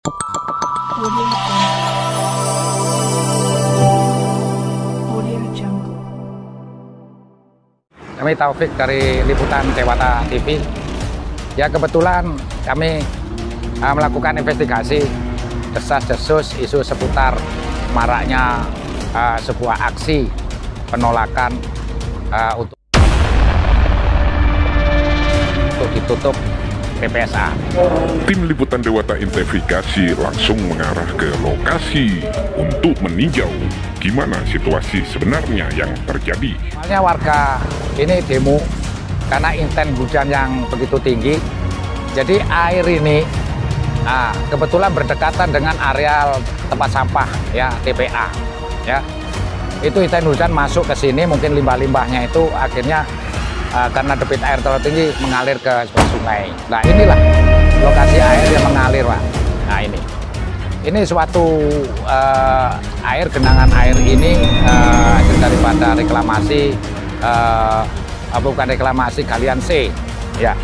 Audio Jungle. Kami Taufik dari Liputan Dewata TV. Ya, kebetulan kami melakukan investigasi desas-desus isu seputar maraknya sebuah aksi penolakan untuk ditutup PPSA. Tim Liputan Dewata Investigasi langsung mengarah ke lokasi untuk meninjau gimana situasi sebenarnya yang terjadi. Soalnya warga ini demo karena intens hujan yang begitu tinggi. Jadi air ini kebetulan berdekatan dengan areal tempat sampah ya, TPA ya. Itu intens hujan masuk ke sini, mungkin limbah-limbahnya itu akhirnya karena debit air terlalu tinggi mengalir ke sebuah sungai. Nah, inilah lokasi air yang mengalir, Pak. Nah, ini suatu air, genangan air ini daripada reklamasi, bukan reklamasi galian C ya.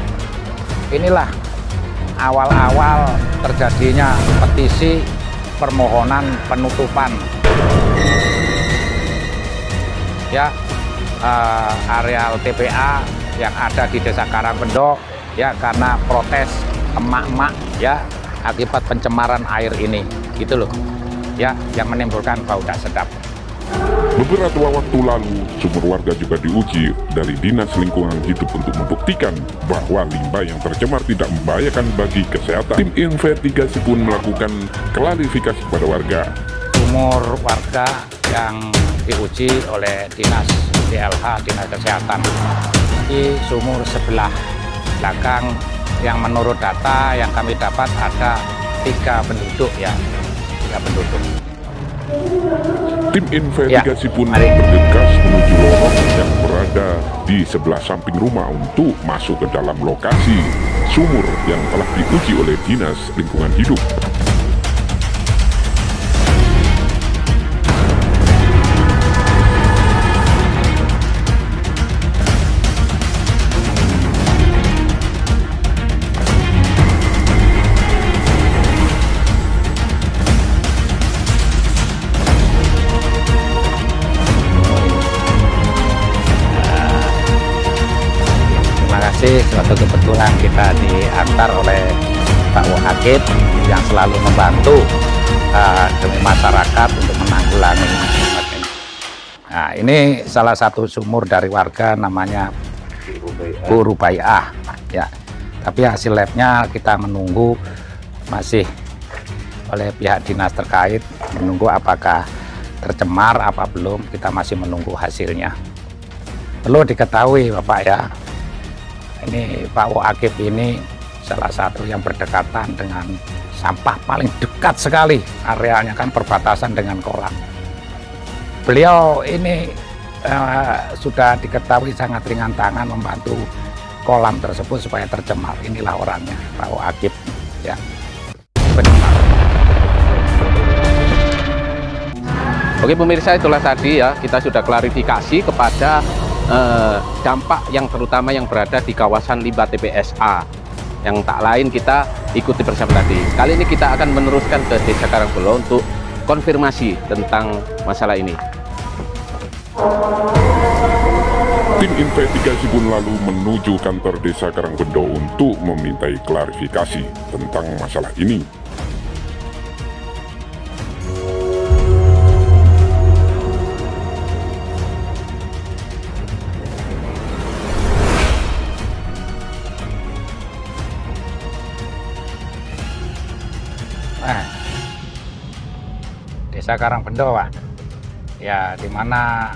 Inilah awal-awal terjadinya petisi permohonan penutupan ya areal TPA yang ada di Desa Karangbendo ya, karena protes emak-emak ya akibat pencemaran air ini gitu loh ya, yang menimbulkan bau tak sedap. Beberapa waktu lalu, sumur warga juga diuji dari Dinas Lingkungan Hidup untuk membuktikan bahwa limbah yang tercemar tidak membahayakan bagi kesehatan. Tim investigasi pun melakukan klarifikasi kepada warga. Sumur warga yang diuji oleh Dinas DLH, Dinas Kesehatan, di sumur sebelah belakang yang menurut data yang kami dapat ada 3 penduduk ya, 3 penduduk. Tim investigasi pun bergegas menuju lorong yang berada di sebelah samping rumah untuk masuk ke dalam lokasi sumur yang telah diuji oleh Dinas Lingkungan Hidup. Suatu kebetulan kita diantar oleh Pak Wakil yang selalu membantu demi masyarakat untuk menanggulangi. Nah, ini salah satu sumur dari warga namanya Bu Rubaiah ya. Tapi hasil labnya kita menunggu, masih oleh pihak dinas terkait menunggu apakah tercemar apa belum, kita masih menunggu hasilnya. Perlu diketahui Bapak ya, ini Pak Wakil ini salah satu yang berdekatan dengan sampah, paling dekat sekali arealnya, kan perbatasan dengan kolam. Beliau ini sudah diketahui sangat ringan tangan membantu kolam tersebut supaya tercemar. Inilah orangnya Pak Wakil ya. Benar. Oke pemirsa, itulah tadi ya, kita sudah klarifikasi kepada dampak yang terutama yang berada di kawasan limbah TPSA. Yang tak lain kita ikuti bersama tadi. Kali ini kita akan meneruskan ke Desa Karangbendo untuk konfirmasi tentang masalah ini. Tim investigasi pun lalu menuju kantor Desa Karangbendo untuk memintai klarifikasi tentang masalah ini. Desa Karangbendo, Pak. Ya, di mana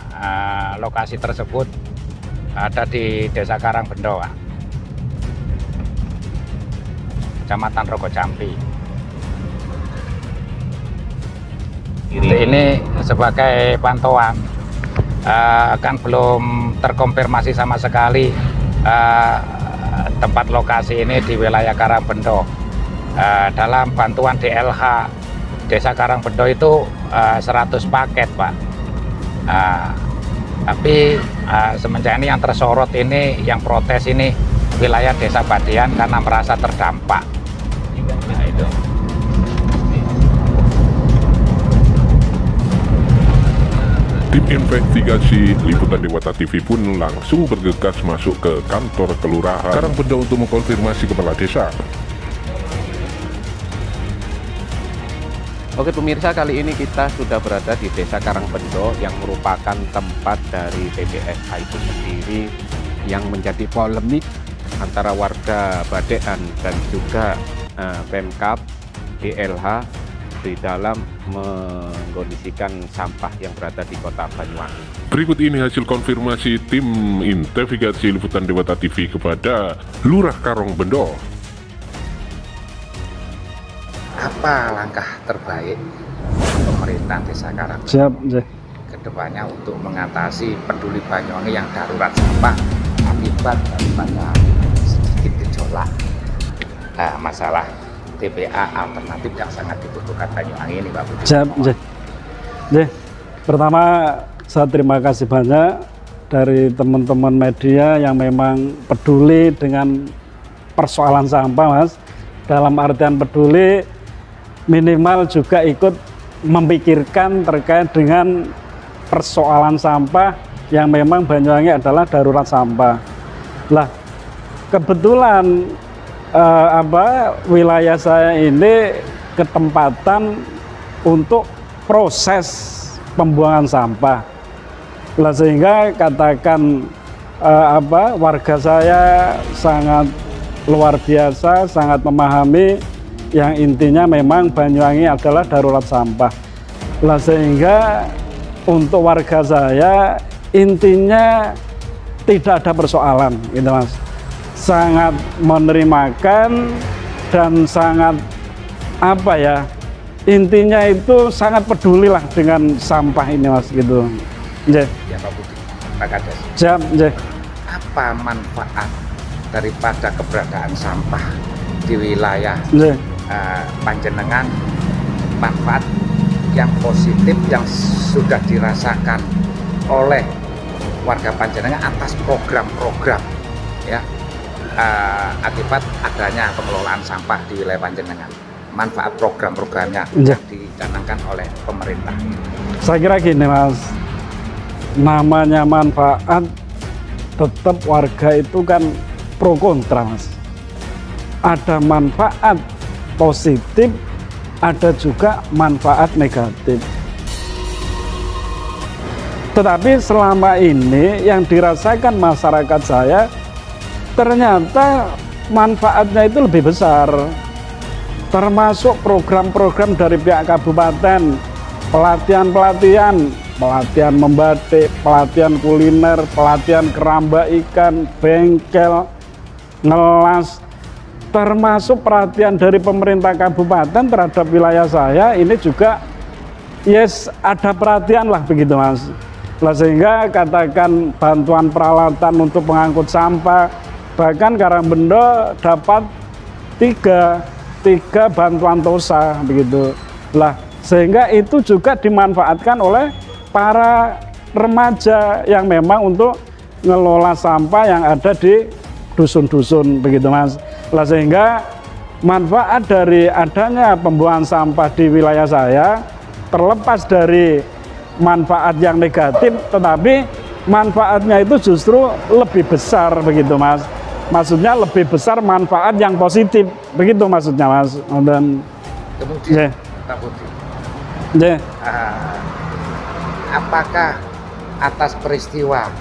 lokasi tersebut ada di Desa Karangbendo, Pak. Kecamatan Rogojampi. Ini sebagai pantauan, kan belum terkonfirmasi sama sekali tempat lokasi ini di wilayah Karangbendo. Dalam bantuan DLH Desa Karangbendo itu 100 paket, Pak. Tapi semenjak ini yang tersorot ini, yang protes ini wilayah Desa Badian karena merasa terdampak. Nah, itu. investigasi, Liputan Dewata TV pun langsung bergegas masuk ke kantor kelurahan Karangbendo untuk mengkonfirmasi kepala desa. Oke pemirsa, kali ini kita sudah berada di Desa Karangbendo yang merupakan tempat dari TPSA itu sendiri yang menjadi polemik antara warga Badean dan juga Pemkab DLH di dalam mengkondisikan sampah yang berada di kota Banyuwangi. Berikut ini hasil konfirmasi tim investigasi Liputan Dewata TV kepada Lurah Karangbendo. Apa langkah terbaik pemerintah Desa Karangbendo Siap, kedepannya untuk mengatasi Peduli Banyuwangi yang darurat sampah akibat daripada sedikit gejolak masalah TPA alternatif yang sangat dibutuhkan Banyuwangi ini, Pak Budi? siap. Pertama, saya terima kasih banyak dari teman-teman media yang memang peduli dengan persoalan sampah, Mas. Dalam artian peduli, minimal juga ikut memikirkan terkait dengan persoalan sampah yang memang Banyuwangi adalah darurat sampah. Lah, kebetulan wilayah saya ini ketempatan untuk proses pembuangan sampah. Lah, sehingga katakan warga saya sangat luar biasa, sangat memahami yang intinya memang Banyuwangi adalah darurat sampah. Lah, sehingga untuk warga saya intinya tidak ada persoalan, gitu Mas. Sangat menerimakan dan sangat intinya itu sangat peduli lah dengan sampah ini, Mas, gitu. Ya Pak Budi, Pak Kades. Siap, apa manfaat daripada keberadaan sampah di wilayah Panjenengan, manfaat yang positif yang sudah dirasakan oleh warga Panjenengan atas program-program ya akibat adanya pengelolaan sampah di wilayah Panjenengan, manfaat program-programnya yang dicanangkan oleh pemerintah? Saya kira gini, Mas, namanya manfaat tetap warga itu kan pro kontra, Mas. Ada manfaat positif, ada juga manfaat negatif. Tetapi selama ini yang dirasakan masyarakat saya ternyata manfaatnya itu lebih besar. Termasuk program-program dari pihak kabupaten, pelatihan membatik, pelatihan kuliner, pelatihan keramba ikan, bengkel, ngelas, termasuk perhatian dari pemerintah kabupaten terhadap wilayah saya ini juga ada perhatian lah begitu, Mas. Lah, sehingga katakan bantuan peralatan untuk mengangkut sampah, bahkan Karangbendo dapat tiga bantuan TOSA begitu. Lah, sehingga itu juga dimanfaatkan oleh para remaja yang memang untuk ngelola sampah yang ada di dusun-dusun begitu, Mas. Lah, sehingga manfaat dari adanya pembuangan sampah di wilayah saya terlepas dari manfaat yang negatif, tetapi manfaatnya itu justru lebih besar begitu, Mas. Maksudnya lebih besar manfaat yang positif begitu maksudnya, Mas. Dan kemudian Pak Budi, apakah atas peristiwa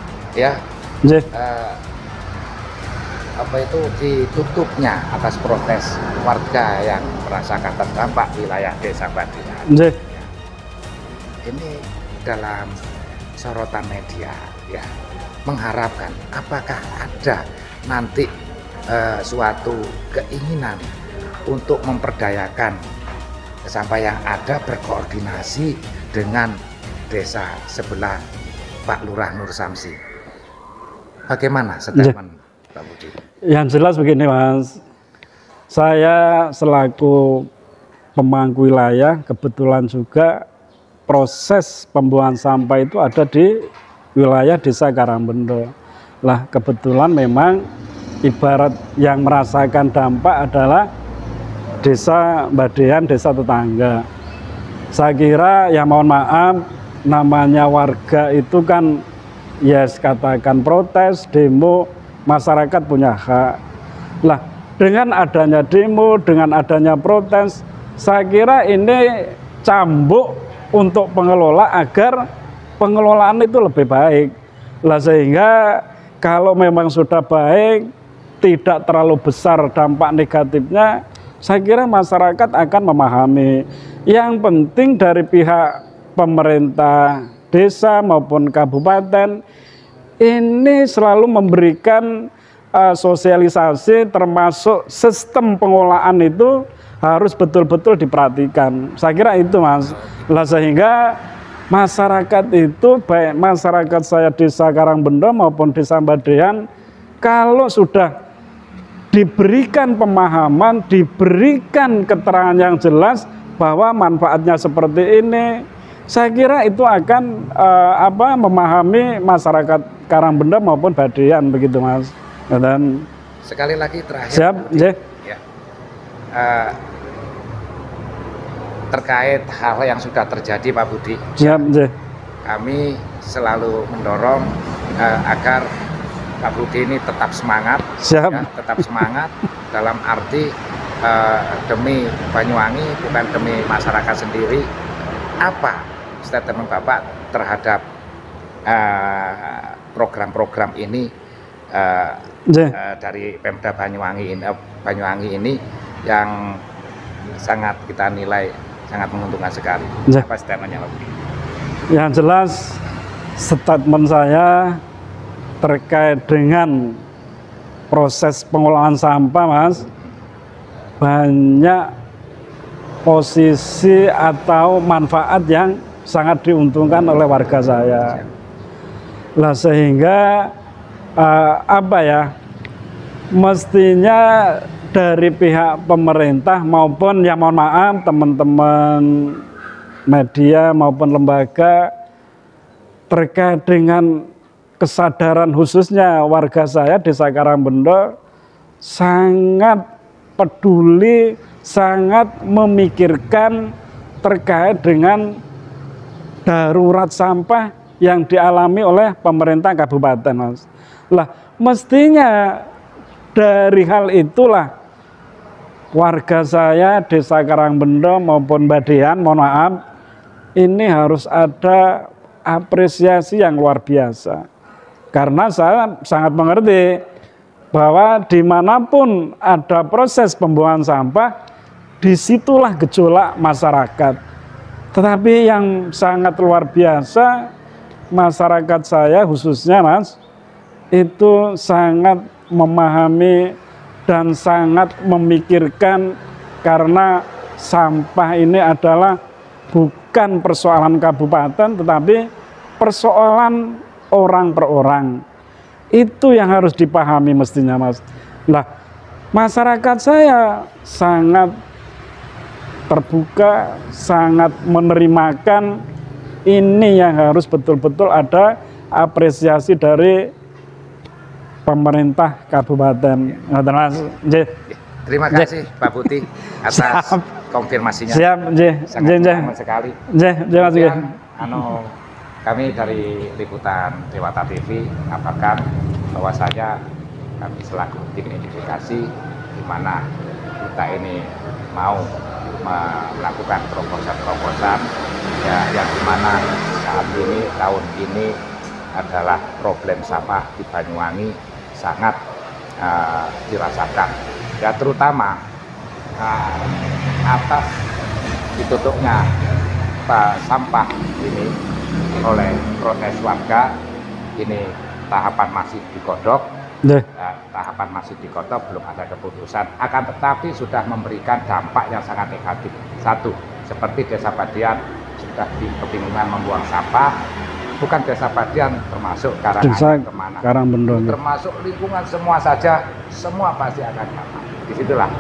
ditutupnya atas protes warga yang merasakan terdampak wilayah Desa Badean ini dalam sorotan media mengharapkan apakah ada nanti suatu keinginan untuk memperdayakan sampah yang ada berkoordinasi dengan desa sebelah Pak Lurah Nur Samsi. Bagaimana statement Pak Budi? Yang jelas begini, Mas, saya selaku pemangku wilayah kebetulan juga proses pembuangan sampah itu ada di wilayah Desa Karangbendo. Lah, kebetulan memang ibarat yang merasakan dampak adalah Desa Badean, desa tetangga. Saya kira ya mohon maaf namanya warga itu kan yes katakan protes, demo, masyarakat punya hak. Lah, dengan adanya demo, dengan adanya protes, saya kira ini cambuk untuk pengelola agar pengelolaan itu lebih baik. Lah sehingga kalau memang sudah baik, tidak terlalu besar dampak negatifnya, saya kira masyarakat akan memahami. Yang penting dari pihak pemerintah desa maupun kabupaten ini selalu memberikan sosialisasi, termasuk sistem pengolahan itu harus betul-betul diperhatikan. Saya kira itu, Mas. Lah sehingga masyarakat itu, baik masyarakat saya desa Karangbendo maupun desa Badean, kalau sudah diberikan pemahaman, diberikan keterangan yang jelas bahwa manfaatnya seperti ini, saya kira itu akan memahami masyarakat Karangbendo maupun Badean, begitu, Mas. Dan sekali lagi terakhir, siap, ya. Terkait hal yang sudah terjadi, Pak Budi, Siap, ya. Kami selalu mendorong agar Pak Budi ini tetap semangat, Siap. ya, tetap semangat dalam arti demi Banyuwangi, bukan demi masyarakat sendiri. Apa statement Bapak terhadap program-program ini dari Pemda Banyuwangi ini yang sangat kita nilai sangat menguntungkan sekali. Apa statementnya, Pak Budi? Yang jelas statement saya terkait dengan proses pengolahan sampah, Mas, banyak posisi atau manfaat yang sangat diuntungkan oleh warga saya. Lah sehingga mestinya dari pihak pemerintah maupun ya mohon maaf teman-teman media maupun lembaga terkait dengan kesadaran khususnya warga saya desa Karangbendo sangat peduli, sangat memikirkan terkait dengan darurat sampah yang dialami oleh pemerintah kabupaten, Mas. Lah mestinya dari hal itulah warga saya desa Karangbendo maupun Badean, mohon maaf, ini harus ada apresiasi yang luar biasa. Karena saya sangat mengerti bahwa dimanapun ada proses pembuangan sampah, disitulah gejolak masyarakat. Tetapi yang sangat luar biasa, masyarakat saya khususnya, Mas, itu sangat memahami dan sangat memikirkan karena sampah ini adalah bukan persoalan kabupaten tetapi persoalan orang per orang. Itu yang harus dipahami mestinya, Mas. Lah, masyarakat saya sangat terbuka, sangat menerimakan. Ini yang harus betul-betul ada apresiasi dari pemerintah kabupaten. Terima kasih Pak Putih atas konfirmasinya. Siap, sangat nyaman sekali. Kemudian, kami dari Liputan Dewata TV mengabarkan bahwasanya kami selaku tim identifikasi di mana kita ini mau melakukan terobosan-terobosan ya, yang dimana saat ini tahun ini adalah problem sampah di Banyuwangi sangat dirasakan ya, terutama atas ditutupnya sampah ini oleh protes warga. Ini tahapan masih digodok, tahapan masih digodok, belum ada keputusan, akan tetapi sudah memberikan dampak yang sangat negatif. Satu, seperti desa Badean sudah kebingungan membuang sampah, bukan desa Badean termasuk Karangbendo, termasuk lingkungan semua saja, semua pasti akan dampak. Disitulah,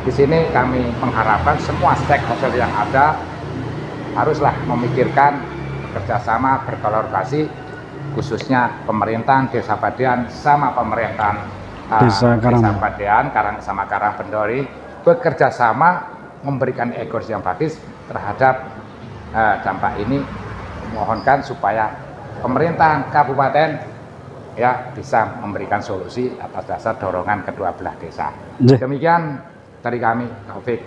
di sini kami mengharapkan semua stakeholder yang ada haruslah memikirkan kerjasama, berkolaborasi, khususnya pemerintahan desa Badean sama pemerintahan desa Badean sama Karangbendo bekerja sama memberikan ekosistem yang bagus terhadap dampak ini mohonkan supaya pemerintah kabupaten ya bisa memberikan solusi atas dasar dorongan kedua belah desa. Demikian dari kami, Taufik.